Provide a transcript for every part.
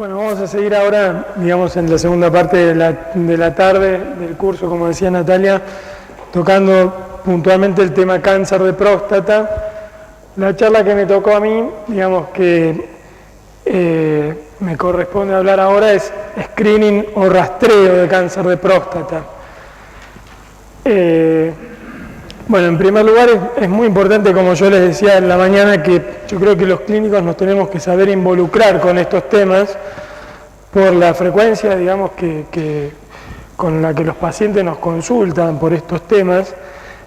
Bueno, vamos a seguir ahora, digamos, en la segunda parte de la tarde del curso, como decía Natalia, tocando puntualmente el tema cáncer de próstata. La charla que me tocó a mí, digamos que me corresponde hablar ahora, es screening o rastreo de cáncer de próstata. Bueno, en primer lugar es muy importante, como yo les decía en la mañana, que yo creo que los clínicos nos tenemos que saber involucrar con estos temas por la frecuencia, digamos, con la que los pacientes nos consultan por estos temas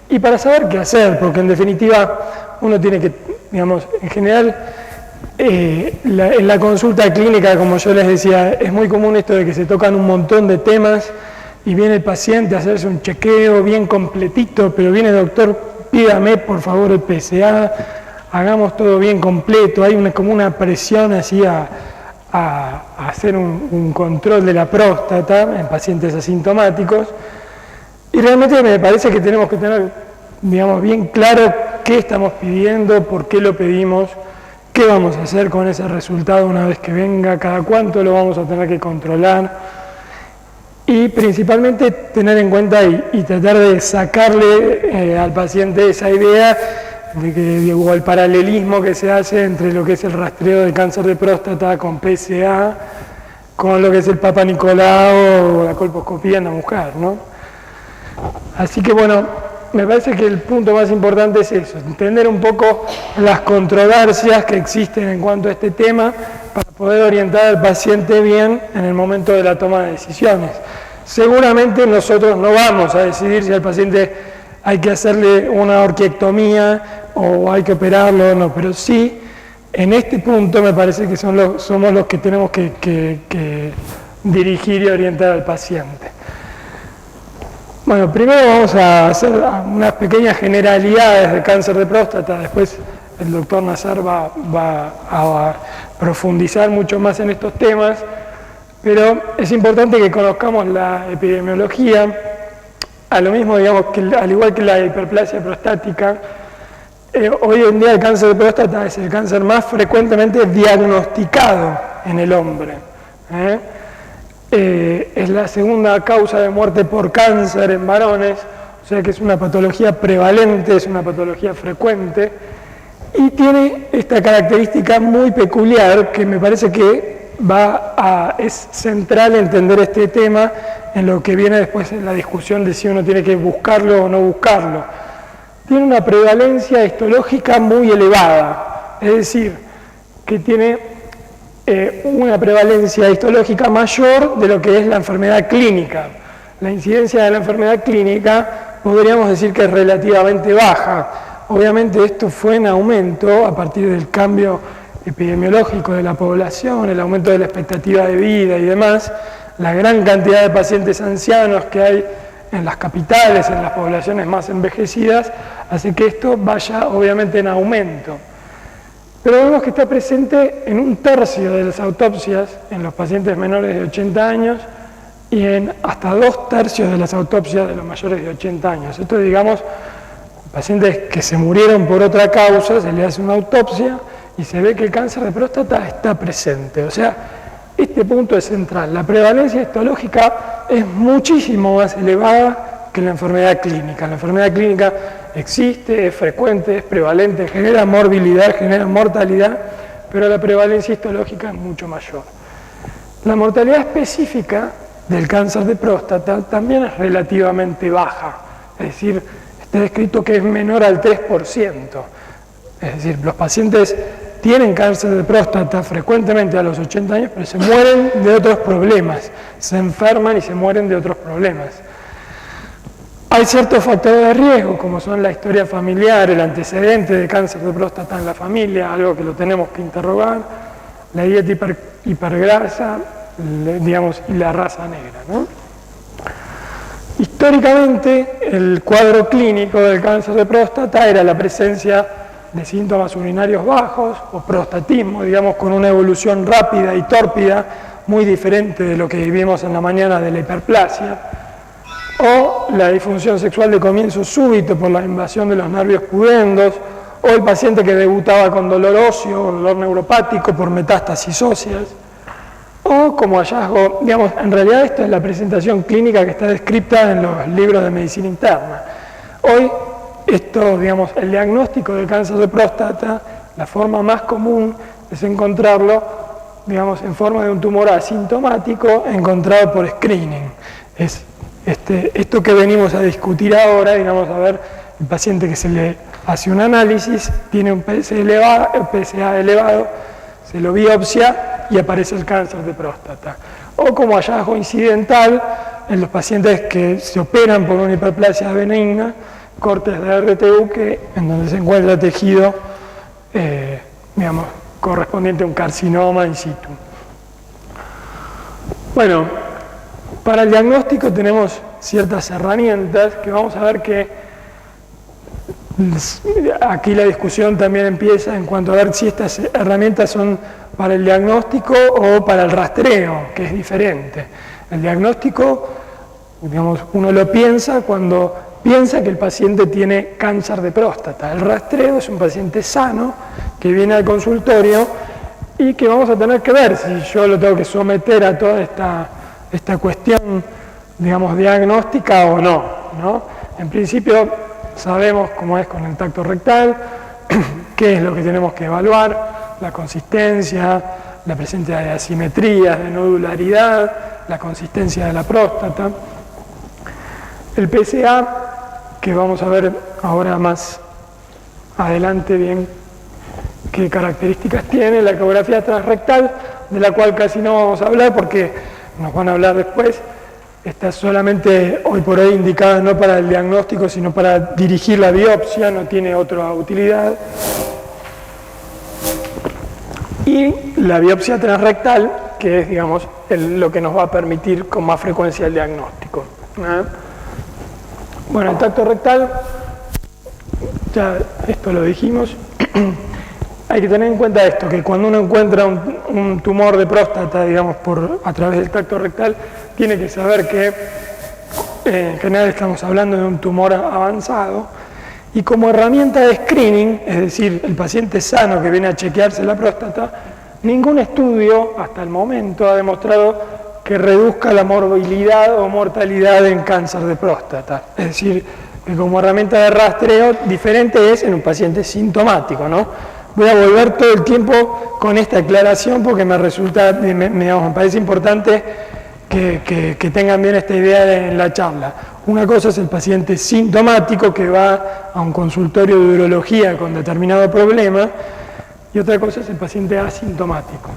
y para saber qué hacer, porque en definitiva uno tiene que, digamos, en general, en la consulta clínica, como yo les decía, es muy común esto de que se tocan un montón de temas y viene el paciente a hacerse un chequeo bien completito, pero viene doctor, pídame por favor el PSA, hagamos todo bien completo, hay como una presión así a hacer un control de la próstata en pacientes asintomáticos, y realmente me parece que tenemos que tener, digamos, bien claro qué estamos pidiendo, por qué lo pedimos, qué vamos a hacer con ese resultado una vez que venga, cada cuánto lo vamos a tener que controlar. Y principalmente tener en cuenta y tratar de sacarle al paciente esa idea de que, o el paralelismo que se hace entre lo que es el rastreo de cáncer de próstata con PSA, con lo que es el Papa Nicolau o la colposcopía en la mujer, ¿no? Así que bueno, me parece que el punto más importante es eso, entender un poco las controversias que existen en cuanto a este tema para poder orientar al paciente bien en el momento de la toma de decisiones. Seguramente nosotros no vamos a decidir si al paciente hay que hacerle una orquiectomía o hay que operarlo o no, pero sí, en este punto me parece que somos los que tenemos que dirigir y orientar al paciente. Bueno, primero vamos a hacer unas pequeñas generalidades de cáncer de próstata, después el doctor Nazar va a profundizar mucho más en estos temas, pero es importante que conozcamos la epidemiología, a lo mismo, digamos, que al igual que la hiperplasia prostática, hoy en día el cáncer de próstata es el cáncer más frecuentemente diagnosticado en el hombre. Es la segunda causa de muerte por cáncer en varones, o sea que es una patología prevalente, es una patología frecuente, y tiene esta característica muy peculiar que me parece que es central entender este tema en lo que viene después en la discusión de si uno tiene que buscarlo o no buscarlo. Tiene una prevalencia histológica muy elevada, es decir, que tiene una prevalencia histológica mayor de lo que es la enfermedad clínica. La incidencia de la enfermedad clínica podríamos decir que es relativamente baja. Obviamente esto fue en aumento a partir del cambio epidemiológico de la población, el aumento de la expectativa de vida y demás, la gran cantidad de pacientes ancianos que hay en las capitales, en las poblaciones más envejecidas, hace que esto vaya obviamente en aumento. Pero vemos que está presente en 1/3 de las autopsias en los pacientes menores de 80 años y en hasta 2/3 de las autopsias de los mayores de 80 años. Esto, digamos, pacientes que se murieron por otra causa, se le hace una autopsia y se ve que el cáncer de próstata está presente. O sea, este punto es central. La prevalencia histológica es muchísimo más elevada que la enfermedad clínica. La enfermedad clínica existe, es frecuente, es prevalente, genera morbilidad, genera mortalidad, pero la prevalencia histológica es mucho mayor. La mortalidad específica del cáncer de próstata también es relativamente baja, es decir, está descrito que es menor al 3%. Es decir, los pacientes tienen cáncer de próstata frecuentemente a los 80 años, pero se mueren de otros problemas, se enferman y se mueren de otros problemas. Hay ciertos factores de riesgo, como son la historia familiar, el antecedente de cáncer de próstata en la familia, algo que lo tenemos que interrogar, la dieta hipergrasa, digamos, y la raza negra, ¿no? Históricamente, el cuadro clínico del cáncer de próstata era la presencia de síntomas urinarios bajos o prostatismo, digamos, con una evolución rápida y tórpida, muy diferente de lo que vivimos en la mañana de la hiperplasia, o la disfunción sexual de comienzo súbito por la invasión de los nervios pudendos, o el paciente que debutaba con dolor óseo o dolor neuropático por metástasis óseas. o como hallazgo, digamos, en realidad esto es la presentación clínica que está descrita en los libros de medicina interna. Hoy, esto, digamos, el diagnóstico de cáncer de próstata, la forma más común es encontrarlo, digamos, en forma de un tumor asintomático encontrado por screening. Es esto que venimos a discutir ahora, digamos, a ver, el paciente que se le hace un análisis, tiene un PSA elevado, se lo biopsia y aparece el cáncer de próstata. O como hallazgo incidental, en los pacientes que se operan por una hiperplasia benigna, cortes de RTU, en donde se encuentra tejido, digamos, correspondiente a un carcinoma in situ. Bueno, para el diagnóstico tenemos ciertas herramientas que vamos a ver que aquí la discusión también empieza en cuanto a ver si estas herramientas son para el diagnóstico o para el rastreo, que es diferente. El diagnóstico, digamos, uno lo piensa cuando piensa que el paciente tiene cáncer de próstata. El rastreo es un paciente sano que viene al consultorio y que vamos a tener que ver si yo lo tengo que someter a toda esta cuestión, digamos, diagnóstica o no, ¿no? En principio sabemos cómo es con el tacto rectal, qué es lo que tenemos que evaluar, la consistencia, la presencia de asimetrías, de nodularidad, la consistencia de la próstata. El PSA, que vamos a ver ahora más adelante bien qué características tiene, la ecografía transrectal, de la cual casi no vamos a hablar porque nos van a hablar después, está solamente hoy por hoy indicada no para el diagnóstico, sino para dirigir la biopsia, no tiene otra utilidad. Y la biopsia transrectal, que es, digamos, lo que nos va a permitir con más frecuencia el diagnóstico. Bueno, el tacto rectal, ya esto lo dijimos. Hay que tener en cuenta esto, que cuando uno encuentra un tumor de próstata, digamos, a través del tacto rectal, tiene que saber que en general estamos hablando de un tumor avanzado, y como herramienta de screening, es decir, el paciente sano que viene a chequearse la próstata, ningún estudio hasta el momento ha demostrado que reduzca la morbilidad o mortalidad en cáncer de próstata. Es decir, que como herramienta de rastreo diferente es en un paciente sintomático, ¿no? Voy a volver todo el tiempo con esta aclaración porque me parece importante que tengan bien esta idea en la charla. Una cosa es el paciente sintomático que va a un consultorio de urología con determinado problema y otra cosa es el paciente asintomático.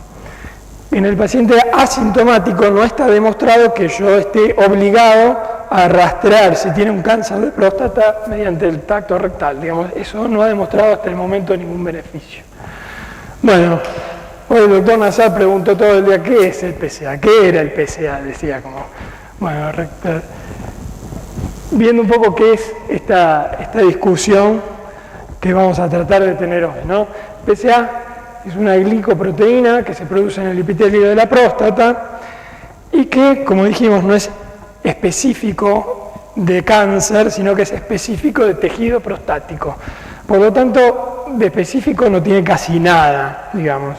En el paciente asintomático no está demostrado que yo esté obligado a rastrear si tiene un cáncer de próstata mediante el tacto rectal. Digamos, eso no ha demostrado hasta el momento ningún beneficio. Bueno, hoy el doctor Nassar preguntó todo el día ¿qué es el PSA? ¿Qué era el PSA? Decía como, bueno, viendo un poco qué es esta discusión que vamos a tratar de tener hoy, ¿no? PSA es una glicoproteína que se produce en el epitelio de la próstata y que, como dijimos, no es específico de cáncer, sino que es específico de tejido prostático. Por lo tanto, de específico no tiene casi nada, digamos.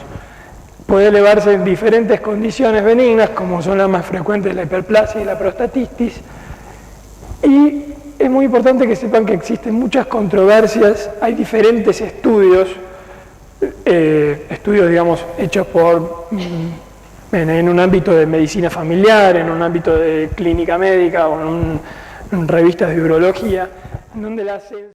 Puede elevarse en diferentes condiciones benignas, como son las más frecuentes la hiperplasia y la prostatitis. Y es muy importante que sepan que existen muchas controversias, hay diferentes estudios, digamos, hechos en un ámbito de medicina familiar, en un ámbito de clínica médica o en revistas de urología, en donde